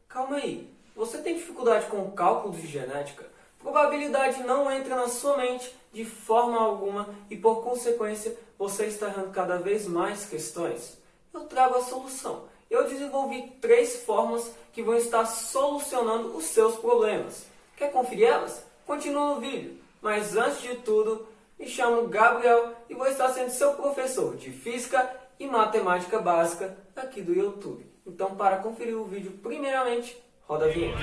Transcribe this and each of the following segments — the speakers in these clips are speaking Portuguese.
Calma aí, você tem dificuldade com cálculo de genética? Probabilidade não entra na sua mente de forma alguma e, por consequência, você está errando cada vez mais questões? Eu trago a solução. Eu desenvolvi 3 fórmulas que vão estar solucionando os seus problemas. Quer conferir elas? Continua no vídeo. Mas antes de tudo, me chamo Gabriel e vou estar sendo seu professor de Física e Matemática Básica aqui do YouTube. Então, para conferir o vídeo, primeiramente, roda a vinheta.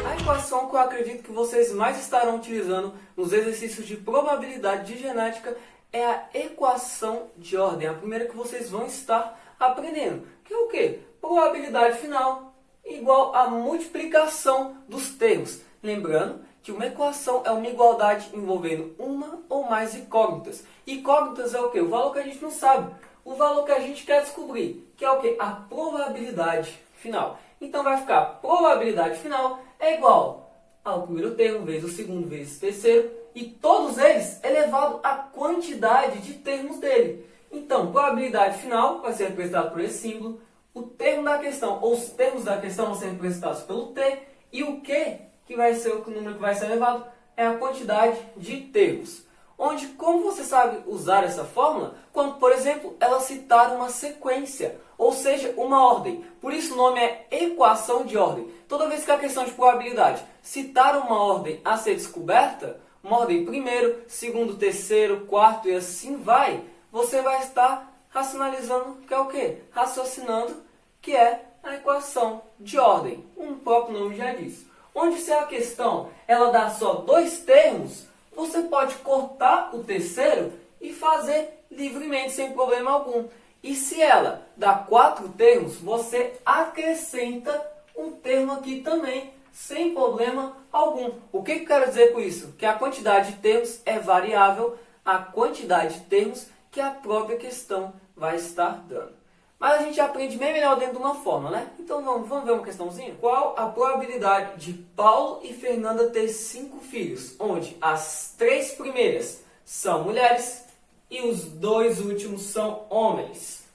A equação que eu acredito que vocês mais estarão utilizando nos exercícios de probabilidade de genética é a equação de ordem, a primeira que vocês vão estar aprendendo. Que é o quê? Probabilidade final igual a multiplicação dos termos. Lembrando que uma equação é uma igualdade envolvendo uma ou mais incógnitas. Incógnitas é o quê? O valor que a gente não sabe. O valor que a gente quer descobrir, que é o quê? A probabilidade final. Então vai ficar probabilidade final é igual ao primeiro termo vezes o segundo vezes o terceiro e todos eles elevado à quantidade de termos dele. Então, probabilidade final vai ser representado por esse símbolo, o termo da questão ou os termos da questão vão ser representados pelo T e o Q, que vai ser o número que vai ser elevado, é a quantidade de termos. Onde, como você sabe usar essa fórmula? Quando, por exemplo, ela citar uma sequência, ou seja, uma ordem. Por isso o nome é equação de ordem. Toda vez que a questão de probabilidade citar uma ordem a ser descoberta, uma ordem primeiro, segundo, terceiro, quarto e assim vai, você vai estar racionalizando, que é o quê? Raciocinando, que é a equação de ordem. O próprio nome já diz. Onde se a questão ela dá só 2 termos, você pode cortar o terceiro e fazer livremente, sem problema algum. E se ela dá 4 termos, você acrescenta um termo aqui também, sem problema algum. O que eu quero dizer com isso? Que a quantidade de termos é variável à quantidade de termos que a própria questão vai estar dando. Mas a gente aprende bem melhor dentro de uma fórmula, né? Então vamos ver uma questãozinha? Qual a probabilidade de Paulo e Fernanda ter 5 filhos? Onde as 3 primeiras são mulheres e os 2 últimos são homens.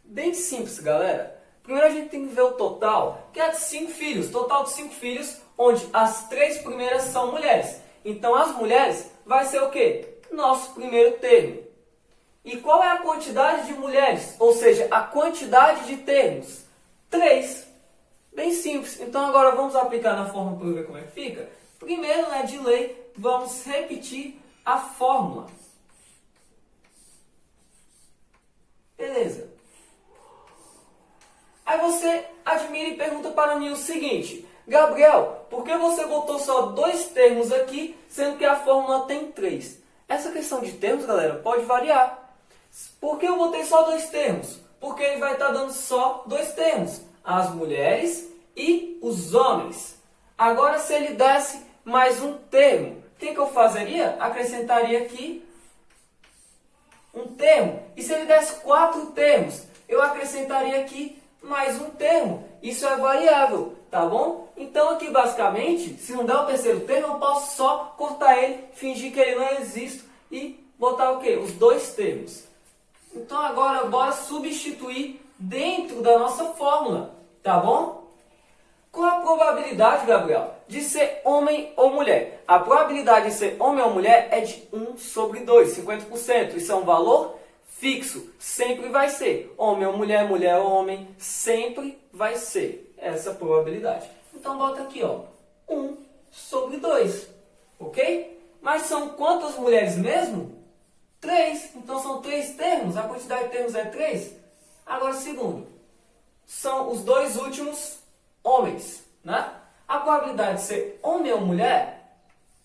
Bem simples, galera. Primeiro a gente tem que ver o total, que é de 5 filhos. Total de 5 filhos, onde as 3 primeiras são mulheres. Então as mulheres vai ser o quê? Nosso primeiro termo. E qual é a quantidade de mulheres? Ou seja, a quantidade de termos? 3. Bem simples. Então agora vamos aplicar na fórmula para ver como é que fica. Primeiro, né, de lei, vamos repetir a fórmula. Beleza. Aí você admira e pergunta para mim o seguinte: Gabriel, por que você botou só 2 termos aqui, sendo que a fórmula tem 3? Essa questão de termos, galera, pode variar. Por que eu botei só 2 termos? Porque ele vai estar dando só 2 termos, as mulheres e os homens. Agora, se ele desse mais um termo, o que eu fazeria? Acrescentaria aqui um termo. E se ele desse 4 termos, eu acrescentaria aqui mais um termo. Isso é variável, tá bom? Então aqui basicamente, se não der o terceiro termo, eu posso só cortar ele, fingir que ele não existe e botar o quê? Os 2 termos. Então agora bora substituir dentro da nossa fórmula, tá bom? Qual a probabilidade, Gabriel, de ser homem ou mulher? A probabilidade de ser homem ou mulher é de 1 sobre 2, 50%. Isso é um valor fixo, sempre vai ser. Homem ou mulher, mulher ou homem, sempre vai ser essa probabilidade. Então bota aqui, ó, 1 sobre 2, ok? Mas são quantas mulheres mesmo? 3. Então são 3 termos, a quantidade de termos é 3. Agora, segundo, são os 2 últimos homens, né? A probabilidade de ser homem ou mulher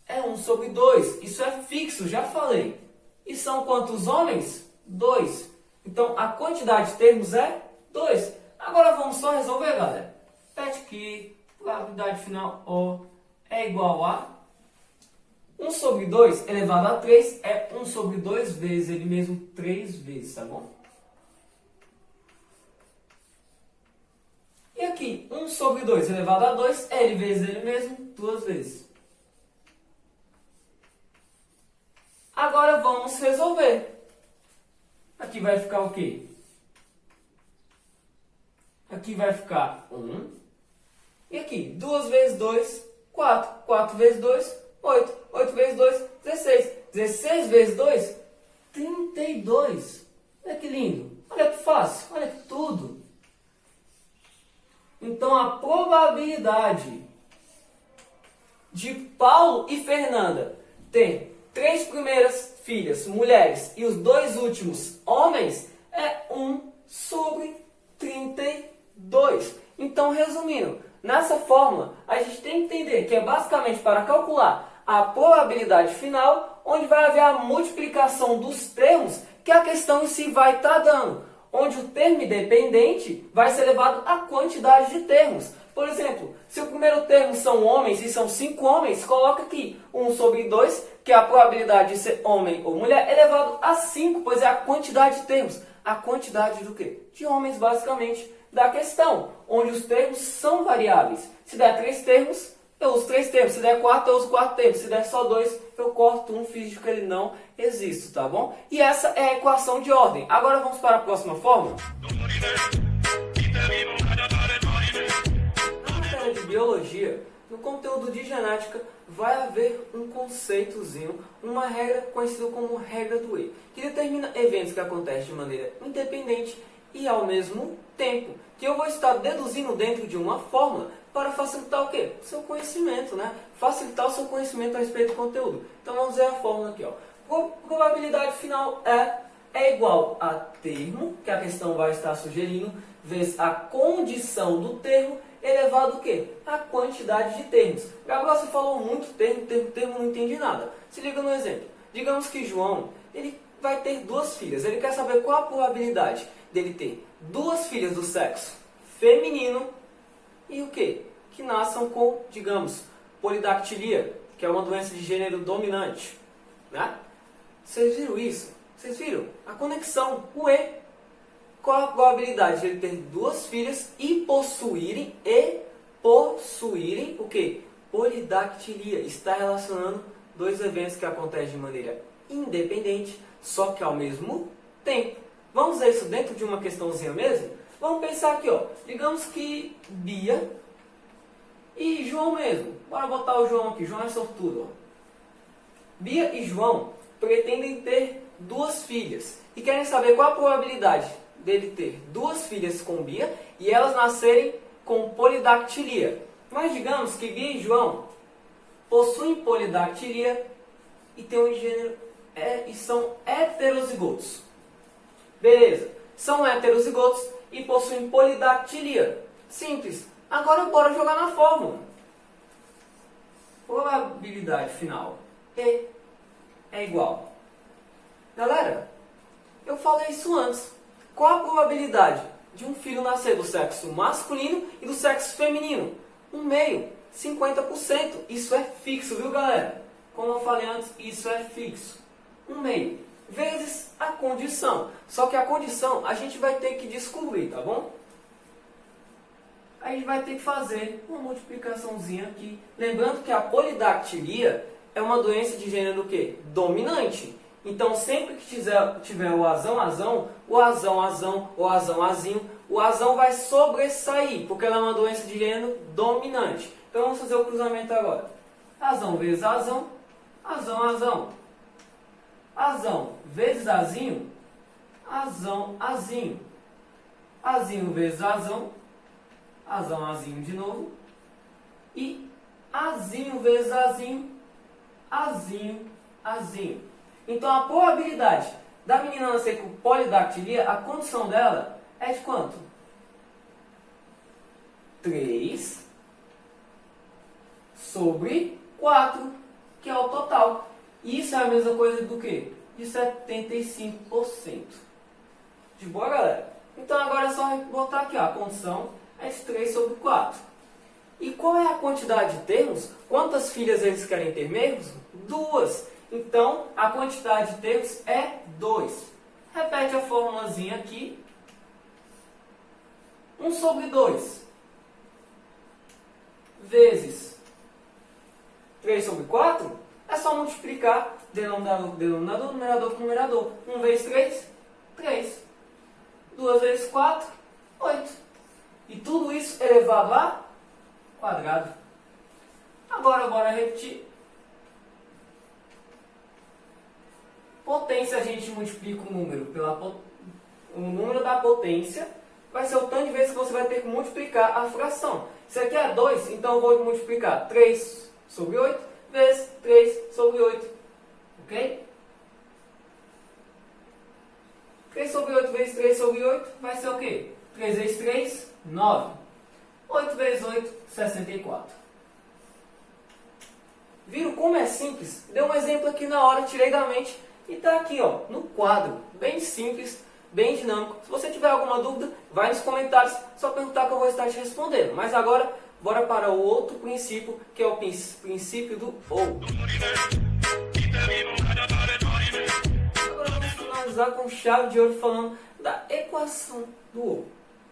é 1 sobre 2. Isso é fixo, já falei. E são quantos homens? 2. Então, a quantidade de termos é 2. Agora, vamos só resolver, galera. Repete que probabilidade final O é igual a 1 sobre 2 elevado a 3 é 1 sobre 2 vezes ele mesmo 3 vezes, tá bom? E aqui, 1 sobre 2 elevado a 2 é ele vezes ele mesmo 2 vezes. Agora vamos resolver. Aqui vai ficar o quê? Aqui vai ficar 1. E aqui, 2 vezes 2, 4. 4 vezes 2, 8. 8 vezes 2, 16. 16 vezes 2, 32. Olha que lindo. Olha que fácil. Olha que tudo. Então, a probabilidade de Paulo e Fernanda ter 3 primeiras filhas, mulheres, e os 2 últimos, homens, é 1 sobre 32. Então, resumindo, nessa fórmula, a gente tem que entender que é basicamente para calcular a probabilidade final, onde vai haver a multiplicação dos termos que a questão em si vai estar dando, onde o termo independente vai ser elevado à quantidade de termos. Por exemplo, se o primeiro termo são homens e são 5 homens, coloca aqui 1 sobre 2, que é a probabilidade de ser homem ou mulher, elevado a 5, pois é a quantidade de termos. A quantidade do quê? De homens, basicamente, da questão, onde os termos são variáveis. Se der 3 termos, eu uso 3 termos. Se der 4, eu uso 4 termos. Se der só 2, eu corto um, finge que ele não existe, tá bom? E essa é a equação de ordem. Agora vamos para a próxima fórmula. Na matéria de biologia, no conteúdo de genética, vai haver um conceitozinho, uma regra conhecida como regra do E, que determina eventos que acontecem de maneira independente e ao mesmo tempo, que eu vou estar deduzindo dentro de uma fórmula para facilitar o quê? O seu conhecimento, né? Facilitar o seu conhecimento a respeito do conteúdo. Então vamos ver a fórmula aqui, ó. Probabilidade final é igual a termo, que a questão vai estar sugerindo, vezes a condição do termo, elevado o quê? A quantidade de termos. Gabriel, você falou muito termo, não entendi nada. Se liga no exemplo. Digamos que João, ele vai ter 2 filhas. Ele quer saber qual a probabilidade dele ter 2 filhas do sexo feminino e o quê? Que nasçam com, digamos, polidactilia, que é uma doença de gênero dominante. Né? Vocês viram isso? Vocês viram? A conexão, o E. Qual a probabilidade de ele ter 2 filhas e possuírem o quê? Polidactilia. Está relacionando 2 eventos que acontecem de maneira independente, só que ao mesmo tempo. Vamos ver isso dentro de uma questãozinha mesmo? Vamos pensar aqui, ó. Digamos que Bia e João mesmo. Bora botar o João aqui. João é sortudo, ó. Bia e João pretendem ter 2 filhas e querem saber qual a probabilidade dele ter 2 filhas com Bia e elas nascerem com polidactilia. Mas digamos que Bia e João possuem polidactilia e têm um gênero e são heterozigotos. Beleza, são heterozigotos e possuem polidactilia. Simples. Agora bora jogar na fórmula. Probabilidade final E é igual. Galera, eu falei isso antes. Qual a probabilidade de um filho nascer do sexo masculino e do sexo feminino? 1/2, 50%. Isso é fixo, viu, galera? Como eu falei antes, isso é fixo. 1/2 vezes a condição. Só que a condição a gente vai ter que descobrir, tá bom? A gente vai ter que fazer uma multiplicaçãozinha aqui. Lembrando que a polidactilia é uma doença de gênero do quê? Dominante. Então, sempre que tiver o azão, o azinho, o azão vai sobressair, porque ela é uma doença de gênero dominante. Então, vamos fazer o cruzamento agora. Azão vezes azão, azão. Azão vezes azinho, azinho. Azinho vezes azão, azinho de novo. E azinho vezes azinho, azinho. Então, a probabilidade da menina nascer com polidactilia, a condição dela é de quanto? 3 sobre 4, que é o total. Isso é a mesma coisa do que? De 75%. De boa, galera? Então, agora é só botar aqui, ó, a condição é de 3 sobre 4. E qual é a quantidade de termos? Quantas filhas eles querem ter mesmo? 2. Então, a quantidade de termos é 2. Repete a formulazinha aqui. 1 sobre 2 vezes 3 sobre 4 É só multiplicar denominador, denominador, numerador com numerador. 1 vezes 3, 3. 2 vezes 4, 8. E tudo isso elevado a quadrado. Agora, bora repetir. Potência, a gente multiplica o número o número da potência, vai ser o tanto de vezes que você vai ter que multiplicar a fração. Isso aqui é 2, então eu vou multiplicar 3 sobre 8 vezes 3 sobre 8. Ok? 3 sobre 8 vezes 3 sobre 8 vai ser o quê? 3 vezes 3, 9. 8 vezes 8, 64. Viram como é simples? Dei um exemplo aqui na hora, tirei da mente e está aqui, ó, no quadro. Bem simples, bem dinâmico. Se você tiver alguma dúvida, vai nos comentários, só perguntar que eu vou estar te respondendo. Mas agora, bora para o outro princípio, que é o princípio do OU. Agora vamos finalizar com chave de ouro falando da equação do OU.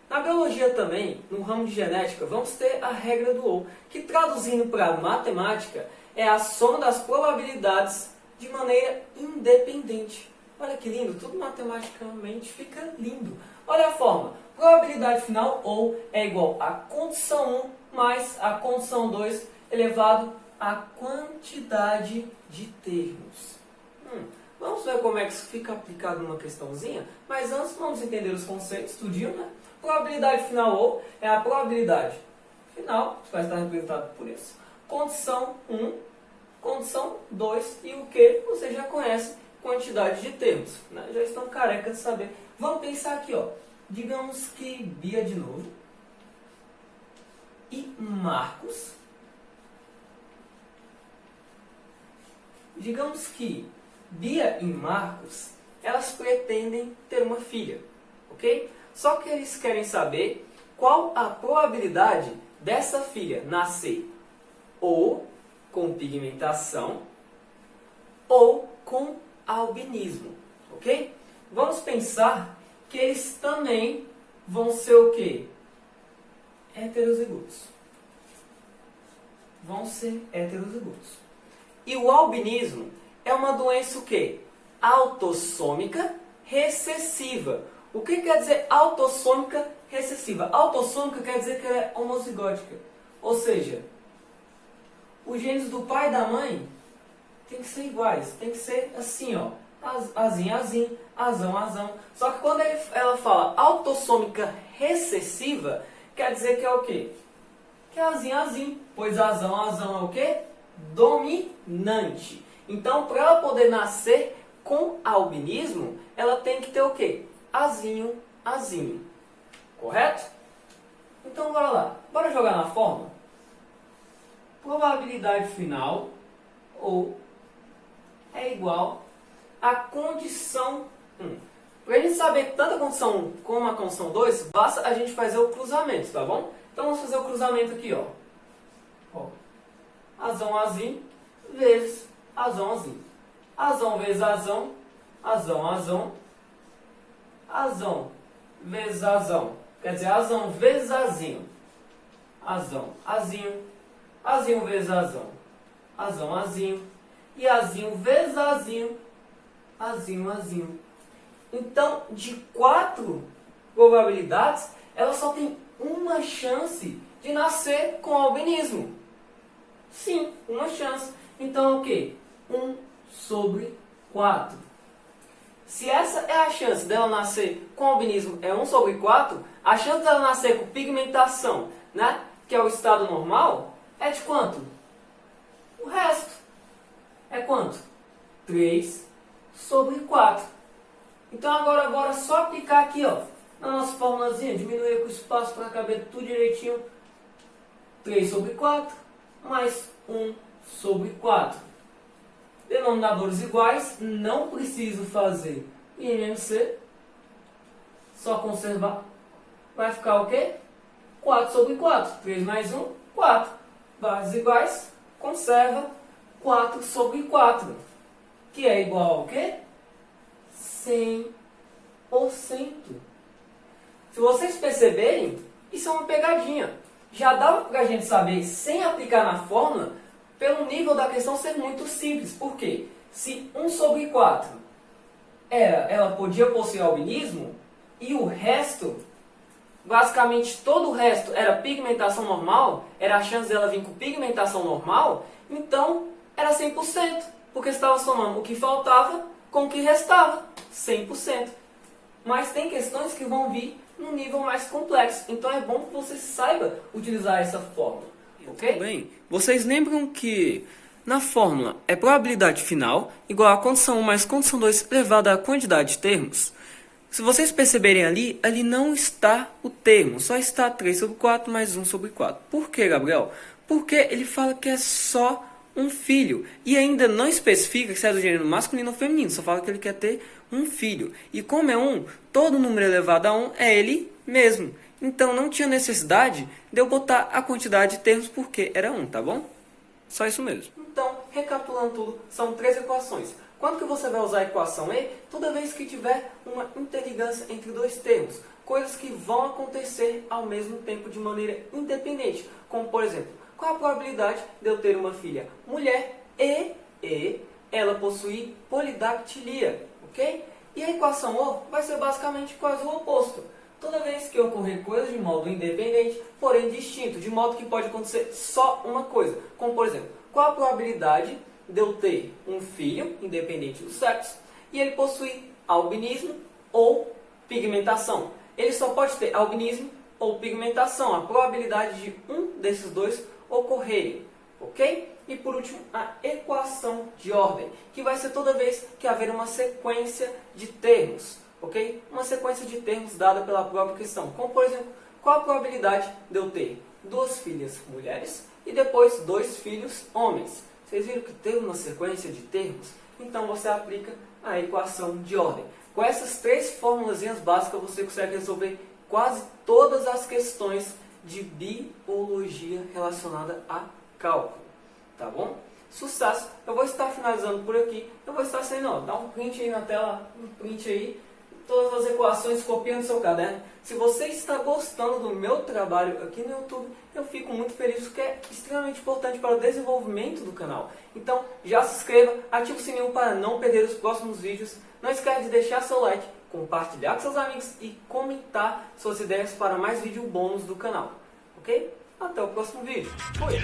Na biologia também, no ramo de genética, vamos ter a regra do OU, que traduzindo para matemática, é a soma das probabilidades de maneira independente. Olha que lindo, tudo matematicamente fica lindo. Olha a forma, probabilidade final OU é igual a condição 1 mais a condição 2 elevado à quantidade de termos. Vamos ver como é que isso fica aplicado numa questãozinha, mas antes vamos entender os conceitos, tudinho, né? Probabilidade final OU é a probabilidade final, que vai estar representado por isso. Condição 1, condição 2 e o que você já conhece, quantidade de termos. Né? Já estão carecas de saber. Vamos pensar aqui, ó. Digamos que Bia de novo e Marcos. Digamos que Bia e Marcos, elas pretendem ter uma filha, ok? Só que eles querem saber qual a probabilidade dessa filha nascer ou com pigmentação ou com albinismo, ok? Vamos pensar que eles também vão ser o quê? Heterozigotos. Vão ser heterozigotos. E o albinismo é uma doença o quê? Autossômica recessiva. O que quer dizer autossômica recessiva? Autossômica quer dizer que ela é homozigótica. Ou seja, os genes do pai e da mãe tem que ser iguais. Tem que ser assim, ó. Azinho, azinho, azão, azão. Só que quando ela fala autossômica recessiva, quer dizer que é o quê? Que é azinho, azinho. Pois azão, azão é o quê? Dominante. Então, para ela poder nascer com albinismo, ela tem que ter o quê? Azinho, azinho. Correto? Então, bora lá. Bora jogar na fórmula? Probabilidade final, ou é igual a condição 1. Para a gente saber tanto a condição 1 como a condição 2, basta a gente fazer o cruzamento, tá bom? Então, vamos fazer o cruzamento aqui, ó. Azão, azinho, vezes azão, azinho. Azão vezes azão, azão, azão. Azão vezes azão, quer dizer, azão vezes azinho. Azão, azinho. Azinho vezes azão, azão, azinho. E azinho vezes azinho, azinho, azinho. Então, de 4 probabilidades, ela só tem uma chance de nascer com albinismo. Sim, uma chance. Então, o quê? 1 sobre 4. Se essa é a chance dela nascer com albinismo, é 1 sobre 4, a chance dela nascer com pigmentação, né, que é o estado normal, é de quanto? O resto. É quanto? 3 sobre 4. Então agora bora só aplicar aqui, ó, na nossa formulazinha, diminuir o espaço para caber tudo direitinho. 3 sobre 4 mais 1 sobre 4. Denominadores iguais, não preciso fazer IMC, só conservar. Vai ficar o quê? 4 sobre 4. 3 mais 1, 4. Bases iguais, conserva 4 sobre 4. Que é igual ao quê? 100%. Se vocês perceberem, isso é uma pegadinha. Já dava para a gente saber, sem aplicar na fórmula, Pelo nível da questão ser muito simples. Por quê? Se 1 sobre 4 ela podia possuir albinismo, e o resto, basicamente todo o resto era pigmentação normal, era a chance dela vir com pigmentação normal, então era 100%, porque você estava somando o que faltava com o que restava, 100%. Mas tem questões que vão vir num nível mais complexo, então é bom que você saiba utilizar essa fórmula, ok? Bem, vocês lembram que na fórmula é probabilidade final igual a condição 1 mais condição 2 elevada à quantidade de termos? Se vocês perceberem ali não está o termo, só está 3 sobre 4 mais 1 sobre 4. Por que, Gabriel? Porque ele fala que é só um filho e ainda não especifica se é do gênero masculino ou feminino, só fala que ele quer ter um filho. E como é 1, todo número elevado a 1 é ele mesmo. Então não tinha necessidade de eu botar a quantidade de termos porque era 1, tá bom? Só isso mesmo. Então, recapitulando tudo, são 3 equações. Quando que você vai usar a equação E? Toda vez que tiver uma interligância entre 2 termos. Coisas que vão acontecer ao mesmo tempo de maneira independente. Como, por exemplo, qual a probabilidade de eu ter uma filha mulher e ela possuir polidactilia, ok? E a equação O vai ser basicamente quase o oposto. Toda vez que ocorrer coisas de modo independente, porém distinto, de modo que pode acontecer só uma coisa. Como, por exemplo, qual a probabilidade de eu ter um filho, independente do sexo, e ele possuir albinismo ou pigmentação? Ele só pode ter albinismo ou pigmentação, a probabilidade de um desses dois ocorrerem, ok? E por último, a equação de ordem, que vai ser toda vez que haver uma sequência de termos, ok? Uma sequência de termos dada pela própria questão, como por exemplo, qual a probabilidade de eu ter 2 filhas mulheres e depois 2 filhos homens? Vocês viram que tem uma sequência de termos? Então você aplica a equação de ordem. Com essas 3 formulazinhas básicas você consegue resolver quase todas as questões de biologia relacionada a cálculo. Tá bom? Sucesso! Eu vou estar finalizando por aqui. Eu vou estar saindo, ó, dá um print aí na tela, um print aí, todas as equações, copia no seu caderno. Se você está gostando do meu trabalho aqui no YouTube, eu fico muito feliz, porque é extremamente importante para o desenvolvimento do canal. Então, já se inscreva, ative o sininho para não perder os próximos vídeos. Não esquece de deixar seu like, compartilhar com seus amigos e comentar suas ideias para mais vídeo bônus do canal. Ok? Até o próximo vídeo. Fui!